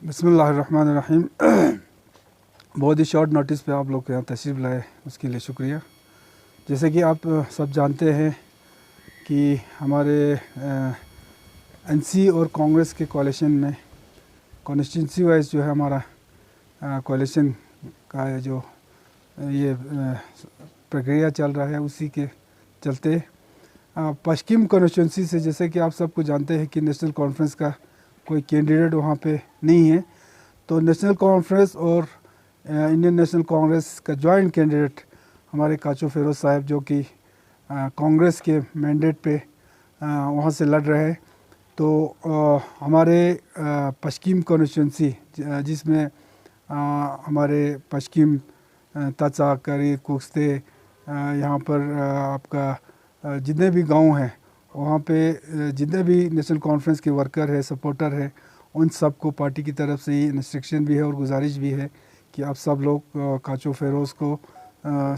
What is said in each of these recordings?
बिस्मिल्लाहिर्रहमानिर्रहीम। बहुत ही short notice पे आप लोग के यहाँ तशरीफ़ लाए, उसके लिए शुक्रिया। जैसे कि आप सब जानते हैं कि हमारे एनसी और कांग्रेस के कोalition में कॉन्स्टिट्यूंसी वाइज जो है हमारा कोalition का जो ये प्रक्रिया चल रहा है, उसी के चलते पश्चिम कॉन्स्टिट्यूंसी से, जैसे कि आप सबको जानते हैं कि नेशनल कॉन्फ्रेंस का कोई कैंडिडेट वहाँ पे नहीं है, तो नेशनल कॉन्फ्रेंस और इंडियन नेशनल कांग्रेस का जॉइंट कैंडिडेट हमारे काचो फेरोज़ साहब, जो कि कांग्रेस के मैंडेट पे वहाँ से लड़ रहे हैं। तो हमारे पश्चिम कॉन्स्टिट्यूंसी जिसमें हमारे पश्चिम तचा, करी, कुश्ते, यहाँ पर आपका जितने भी गांव हैं वहाँ पे जितने भी नेशनल कॉन्फ्रेंस के वर्कर है, सपोर्टर है, उन सब को पार्टी की तरफ से ये इंस्ट्रक्शन भी है और गुजारिश भी है कि आप सब लोग काचो फेरोज़ को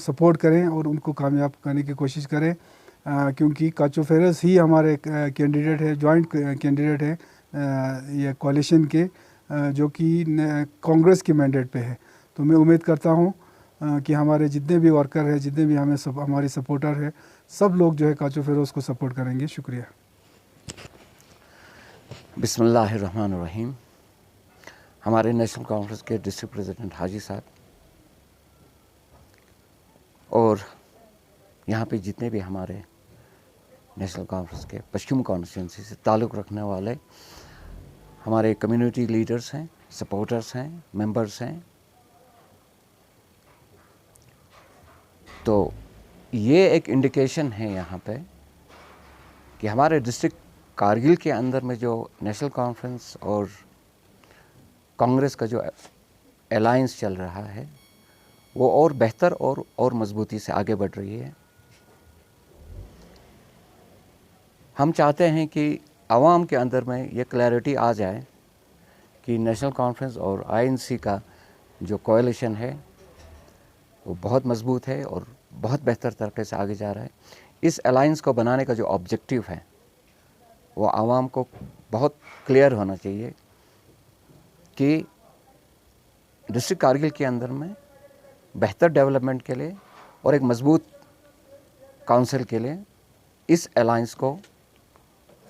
सपोर्ट करें और उनको कामयाब करने की कोशिश करें, क्योंकि काचो फेरोज़ ही हमारे कैंडिडेट है, जॉइंट कैंडिडेट है ये कोalition के, जो कि कांग्रेस के मैंडेट पे है। तो मैं उम्मीद करता हूँ कि हमारे जितने भी वर्कर हैं, जितने भी हमारे सपोर्टर हैं, सब लोग जो है काचो फेरोज़ को सपोर्ट करेंगे। शुक्रिया। बिस्मिल्लाहिर्रहमानिर्रहीम। हमारे नेशनल कॉन्फ्रेंस के डिस्ट्रिक्ट प्रेसिडेंट हाजी साहब और यहाँ पे जितने भी हमारे नेशनल कॉन्फ्रेंस के पश्चिम कॉन्स्टिट्यूंसी से ताल्लुक़ रखने वाले हमारे कम्युनिटी लीडर्स हैं, सपोर्टर्स हैं, मेंबर्स हैं, तो ये एक इंडिकेशन है यहाँ पे कि हमारे डिस्ट्रिक्ट कारगिल के अंदर में जो नेशनल कॉन्फ्रेंस और कांग्रेस का जो अलायंस चल रहा है वो और बेहतर और मजबूती से आगे बढ़ रही है। हम चाहते हैं कि आवाम के अंदर में ये क्लैरिटी आ जाए कि नेशनल कॉन्फ्रेंस और आईएनसी का जो कोalition है वो बहुत मजबूत है और बहुत बेहतर तरीके से आगे जा रहा है। इस अलायंस को बनाने का जो ऑब्जेक्टिव है वो आवाम को बहुत क्लियर होना चाहिए कि डिस्ट्रिक्ट कारगिल के अंदर में बेहतर डेवलपमेंट के लिए और एक मजबूत काउंसिल के लिए इस अलायंस को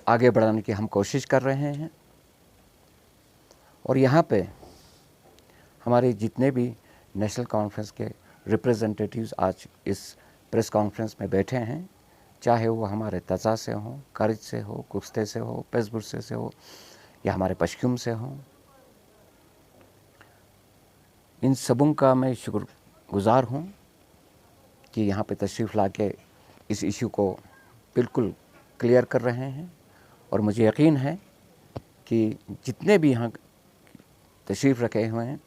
आगे बढ़ाने की हम कोशिश कर रहे हैं। और यहाँ पे हमारे जितने भी नेशनल कॉन्फ्रेंस के रिप्रेजेंटेटिव्स आज इस प्रेस कॉन्फ्रेंस में बैठे हैं, चाहे वो हमारे तजा से हों, कारिज से हो, कुश्ते से हो, पेशबुर से हो या हमारे पश्चिम से हों, इन सबों का मैं शुक्रगुज़ार हूँ कि यहाँ पे तशरीफ़ ला के इस इशू को बिल्कुल क्लियर कर रहे हैं। और मुझे यकीन है कि जितने भी यहाँ तशरीफ़ रखे हुए हैं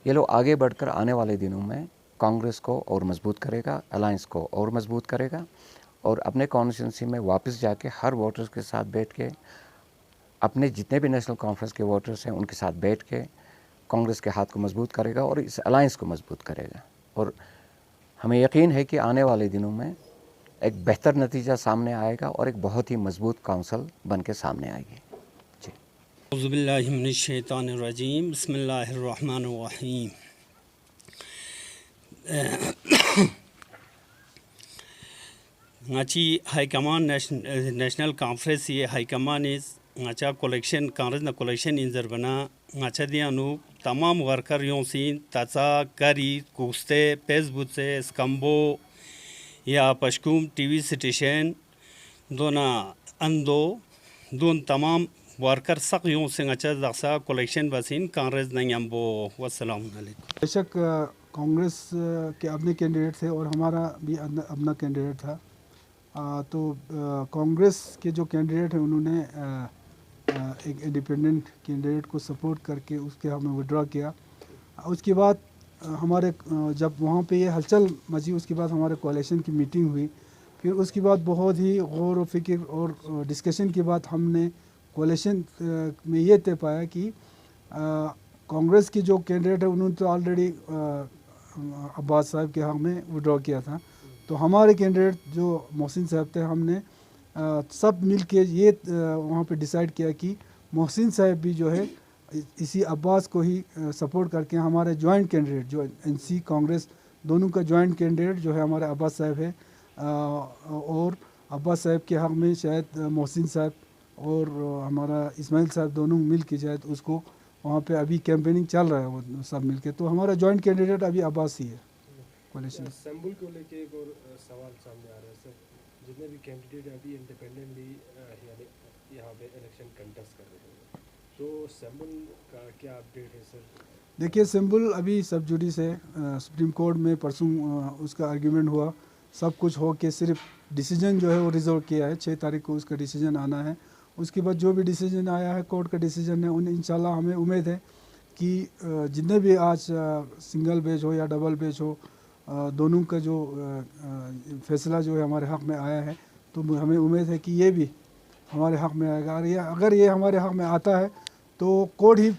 ये लोग आगे बढ़कर आने वाले दिनों में कांग्रेस को और मजबूत करेगा, अलायंस को और मजबूत करेगा और अपने कॉन्स्टिट्यूंसी में वापस जाके हर वोटर्स के साथ बैठ के, अपने जितने भी नेशनल कॉन्फ्रेंस के वोटर्स हैं उनके साथ बैठ के कांग्रेस के हाथ को मजबूत करेगा और इस अलायंस को मजबूत करेगा। और हमें यकीन है कि आने वाले दिनों में एक बेहतर नतीजा सामने आएगा और एक बहुत ही मजबूत काउंसिल बन के सामने आएगी। जी। औज़ुबिल्लाहि मिनश्शैतानिर्रजीम, बिस्मिल्लाहिर्रहमानिर्रहीम। ngaci haikaman national conference ye haikaman is ngaca collection congress na collection in zerbana ngaca dianu tamam worker yon sin taza kari kuste facebook se skambo या पश्कुम टीवी स्टेशन दोना अंदो दोन तमाम वर्कर सक यों सिंगाचा दक्सा कलेक्शन बसिन कांग्रेस नंगम्बो। वस्सलाम अलैकुम। बेशक कांग्रेस के अपने कैंडिडेट थे और हमारा भी अपना कैंडिडेट था। तो कांग्रेस के जो कैंडिडेट हैं उन्होंने एक इंडिपेंडेंट कैंडिडेट को सपोर्ट करके उसके हमें विड्रॉ किया। उसके बाद हमारे जब वहाँ पे ये हलचल मची, उसके बाद हमारे कोalition की मीटिंग हुई। फिर उसके बाद बहुत ही गौर व फिक्र और डिस्कशन के बाद हमने कोalition में ये तय पाया कि कांग्रेस की जो कैंडिडेट है उन्होंने तो ऑलरेडी अब्बास साहब के हमें विड्रॉ किया था, तो हमारे कैंडिडेट जो मोहसिन साहब थे, हमने सब मिल के ये वहाँ पे डिसाइड किया कि मोहसिन साहब भी जो है इसी अब्बास को ही सपोर्ट करके हमारे जॉइंट कैंडिडेट जो एनसी कांग्रेस दोनों का जॉइंट कैंडिडेट जो है हमारे अब्बास साहब है, और अब्बास साहब के हक़ में शायद मोहसिन साहब और हमारा इस्माइल साहब दोनों मिल के शायद उसको वहाँ पे अभी कैंपेनिंग चल रहा है वो सब मिल के। तो हमारा जॉइंट कैंडिडेट अभी अब्बास ही है कोalition। संबल को लेके एक और सवाल सामने आ रहा है सर, जितने भी कैंडिडेट अभी इंडिपेंडेंटली यानी यहाँ पे इलेक्शन कंटेस्ट कर रहे हैं, तो संबल का क्या अपडेट है सर? देखिए संबल अभी सब जुडी से सुप्रीम कोर्ट में परसों उसका आर्ग्यूमेंट हुआ, सब कुछ हो के सिर्फ डिसीजन जो है वो रिजर्व किया है, 6 तारीख को उसका डिसीजन आना है। उसके बाद जो भी डिसीजन आया है कोर्ट का डिसीजन है, उन इंशाल्लाह हमें उम्मीद है कि जितने भी आज सिंगल बेच हो या डबल बेच हो, दोनों का जो फैसला जो है हमारे हक़ में आया है, तो हमें उम्मीद है कि ये भी हमारे हक़ में आएगा। और अगर ये हमारे हक़ में आता है तो कोर्ट ही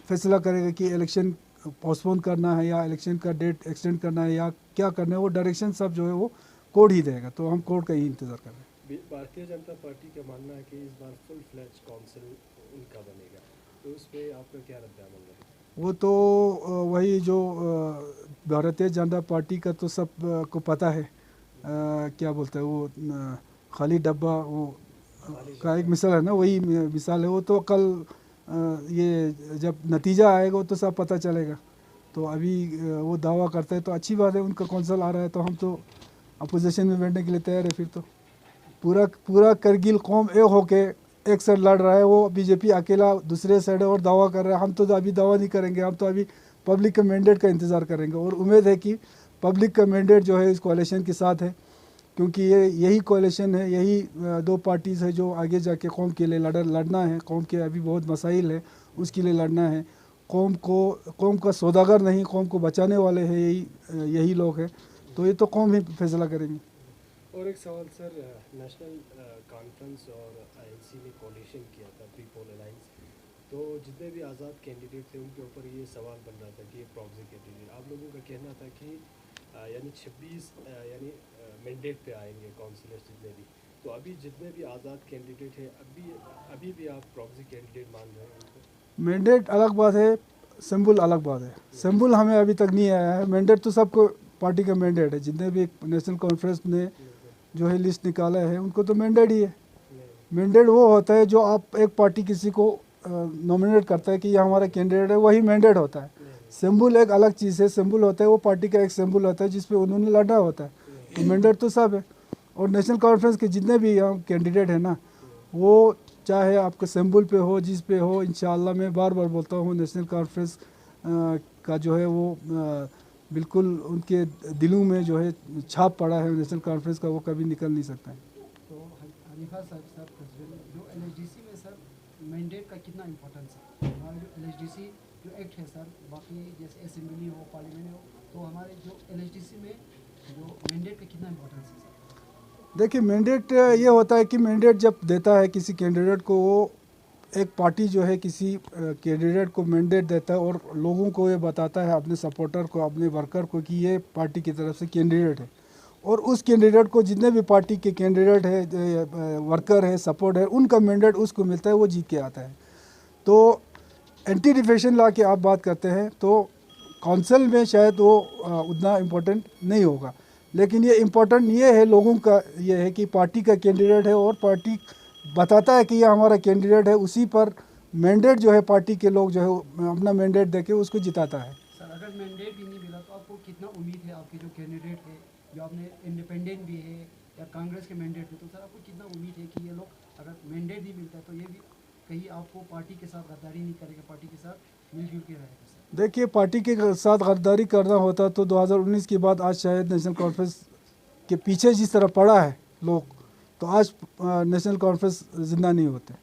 फैसला करेगा कि इलेक्शन पोस्टपोन करना है या इलेक्शन का डेट एक्सटेंड करना है या क्या करना है, वो डायरेक्शन सब जो है वो कोर्ट ही देगा। तो हम कोर्ट का ही इंतज़ार कर रहे हैं। भारतीय जनता पार्टी का मानना है कि इस बार फुल फ्लैज काउंसिल उनका बनेगा, तो उस पर आपका क्या रद्द-ए-अमल है? वो तो वही जो भारतीय जनता पार्टी का तो सब को पता है, क्या बोलते हैं वो खाली डब्बा वो का एक मिसाल है ना, वही मिसाल है वो। तो कल ये जब नतीजा आएगा तो सब पता चलेगा। तो अभी वो दावा करते हैं तो अच्छी बात है, उनका कौंसल आ रहा है तो हम तो अपोजिशन में बैठने के लिए तैयार है। फिर तो पूरा करगिल कौम एक होके एक साइड लड़ रहा है, वो बीजेपी अकेला दूसरे साइड और दावा कर रहा है। हम तो अभी दावा नहीं करेंगे, हम तो अभी पब्लिक के मैंडेट का इंतज़ार करेंगे और उम्मीद है कि पब्लिक का मैंडेट जो है इस कोalition के साथ है, क्योंकि यही कोalition है, यही 2 पार्टीज़ है जो आगे जाके कौम के लिए लड़ना है। कौम के अभी बहुत मसाइल है, उसके लिए लड़ना है। कौम का सौदागर नहीं, कौम को बचाने वाले हैं यही लोग हैं। तो ये तो कौम ही फैसला करेंगी। और एक सवाल सर, नेशनल कॉन्फ्रेंस और आईएनसी ने कोalition किया था प्री पोल अलायंस, तो जितने भी आज़ाद कैंडिडेट थे उनके ऊपर ये सवाल बन रहा था कि ये प्रॉक्सी कैंडिडेट, आप लोगों का कहना था कि यानी 26 यानी मैंडेट पे आएंगे काउंसिलर्स जितने भी, तो अभी जितने भी आज़ाद कैंडिडेट हैं अभी भी आप प्रॉक्सी कैंडिडेट मान रहे हैं उनको? मैंडेट अलग बात है, सिंबल अलग बात है। सिंबल हमें अभी तक नहीं आया है, मैंडेट तो सबको पार्टी का मैंडेट है। जितने भी नेशनल कॉन्फ्रेंस ने जो है लिस्ट निकाला है उनको तो मैंडेट ही है। मैंडेट वो होता है जो आप एक पार्टी किसी को नॉमिनेट करता है कि ये हमारा कैंडिडेट है, वही मैंडेट होता है। सिंबल एक अलग चीज़ है, सिंबल होता है वो पार्टी का एक सिंबल होता है जिस पे उन्होंने लड़ा होता है। तो मैंडेट तो सब है। और नेशनल कॉन्फ्रेंस के जितने भी यहाँ कैंडिडेट है ना, वो चाहे आपका सिंबल पे हो जिस पे हो, इंशाल्लाह मैं बार बार बोलता हूँ नेशनल कॉन्फ्रेंस का जो है वो बिल्कुल उनके दिलों में जो है छाप पड़ा है नेशनल कॉन्फ्रेंस का, वो कभी निकल नहीं सकता है। तो हनीफा साहब प्रेसिडेंट जो एलएचडीसी में सर मैंडेट का कितना इम्पोर्टेंस है? हमारा जो एलएचडीसी जो एक्ट है सर, बाकी जैसे असेंबली हो पार्लियामेंट हो, तो हमारे जो एलएचडीसी में जो मैंडेट का कितना इम्पोर्टेंस है सर? देखिए मैंडेट ये होता है कि मैंडेट जब देता है किसी कैंडिडेट को, वो एक पार्टी जो है किसी कैंडिडेट को मैंडेट देता है और लोगों को ये बताता है, अपने सपोर्टर को, अपने वर्कर को, कि ये पार्टी की तरफ से कैंडिडेट है। और उस कैंडिडेट को जितने भी पार्टी के कैंडिडेट है, वर्कर है, सपोर्ट है, उनका मैंडेट उसको मिलता है, वो जीत के आता है। तो एंटी डिफेक्शन ला के आप बात करते हैं तो काउंसिल में शायद वो उतना इम्पोर्टेंट नहीं होगा, लेकिन ये इम्पोर्टेंट ये है लोगों का, ये है कि पार्टी का कैंडिडेट है और पार्टी बताता है कि ये हमारा कैंडिडेट है, उसी पर मैंडेट जो है पार्टी के लोग जो है अपना मैंडेट देके उसको जिताता है। सर अगर मैंडेट भी नहीं मिला तो आपको कितना उम्मीद है आपके जो कैंडिडेट है, जो आपने इंडिपेंडेंट भी है या कांग्रेस के मैंडेट है, तो सर आपको कितना उम्मीद है कि ये लोग अगर मैंडेट नहीं मिलता है तो ये भी कहीं आपको पार्टी के साथ गद्दारी नहीं करेगा, पार्टी के साथ मिलजुल के रहेगा? सर देखिए पार्टी के साथ गद्दारी करना होता तो 2019 के बाद आज शायद नेशनल कॉन्फ्रेंस के पीछे जिस तरह पड़ा है लोग, तो आज नेशनल कॉन्फ्रेंस जिंदा नहीं होते।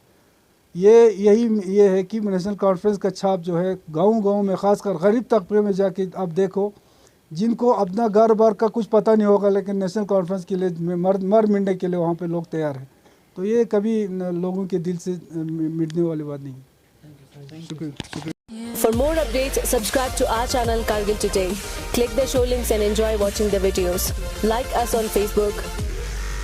ये है कि नेशनल कॉन्फ्रेंस का छाप जो है गांव-गांव में, ख़ासकर गरीब तबके में जाके आप देखो, जिनको अपना घर बार का कुछ पता नहीं होगा, लेकिन नेशनल कॉन्फ्रेंस के लिए मर मिटने के लिए वहाँ पे लोग तैयार हैं। तो ये कभी लोगों के दिल से मिटने वाली बात नहीं है। शुक्रिया। For more updates, subscribe to our channel Kargil Today. Click the show links and enjoy watching the videos. Like us on Facebook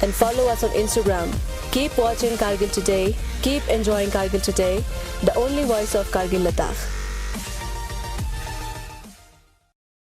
and follow us on Instagram. Keep watching Kargil Today. Keep enjoying Kargil Today, the only voice of Kargil Ladakh.